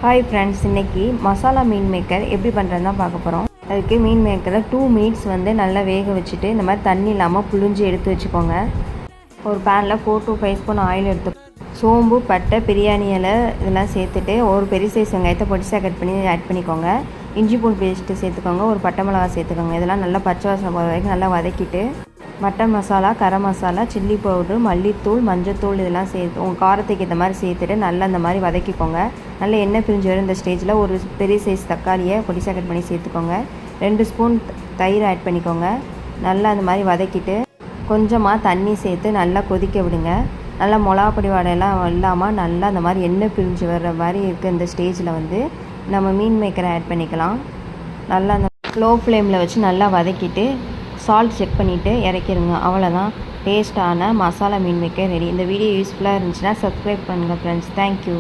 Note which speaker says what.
Speaker 1: Hi friends, இன்றைக்கி மசாலா மீன் maker எப்படி பண்ணுறதுன்னு தான் பார்க்க போகிறோம். அதுக்கு மீன் மேக்கரில் 2 மினிட்ஸ் நல்லா வேக வச்சுட்டு இந்த மாதிரி தண்ணி இல்லாமல் புழிஞ்சு எடுத்து வச்சுக்கோங்க. ஒரு பேனில் 4 to 5 ஸ்பூன் ஆயில் எடுத்து சோம்பு, பட்டை, பிரியாணி இலை இதெல்லாம் சேர்த்துட்டு ஒரு பெரிய சைஸ் வெங்காயத்தை பொடிசாக கட் பண்ணி ஆட் பண்ணிக்கோங்க. இஞ்சி பூண்டு பேஸ்ட்டு சேர்த்துக்கோங்க. ஒரு பட்டை மிளகா சேர்த்துக்கோங்க. இதெல்லாம் நல்லா பச்சை வாசனை போகிற வரைக்கும் நல்லா வதக்கிட்டு mutton masala, garam masala, chilli powder, மல்லித்தூள், மஞ்சத்தூள் இதெல்லாம் சேர்த்து உங்கள் காரத்துக்கு இந்த மாதிரி சேர்த்துட்டு நல்லா இந்த மாதிரி வதக்கிக்கோங்க. நல்லா எண்ணெய் பிரிஞ்சு வரும். இந்த ஸ்டேஜில் ஒரு பெரிய சைஸ் தக்காளியை பொடிசாக கட் பண்ணி சேர்த்துக்கோங்க. 2 ஸ்பூன் தயிர் ஆட் பண்ணிக்கோங்க. நல்லா அந்த மாதிரி வதக்கிட்டு கொஞ்சமாக தண்ணி சேர்த்து நல்லா கொதிக்க விடுங்க. நல்லா மிளகாப்பொடி வாடையெல்லாம் இல்லாமல் நல்லா அந்த மாதிரி எண்ணெய் பிரிஞ்சு வர்ற மாதிரி இருக்குது. இந்த ஸ்டேஜில் நம்ம மீன் மேக்கரை ஆட் பண்ணிக்கலாம். நல்லா அந்த லோ ஃப்ளேமில் வச்சு நல்லா வதக்கிட்டு சால்ட் செக் பண்ணிவிட்டு இறக்கிடுங்க. அவ்வளோதான், டேஸ்டான மசாலா மீன் மேக்கர் ரெடி. இந்த வீடியோ யூஸ்ஃபுல்லாக இருந்துச்சுன்னா சப்ஸ்கிரைப் பண்ணுங்கள் ஃப்ரெண்ட்ஸ். தேங்க்யூ.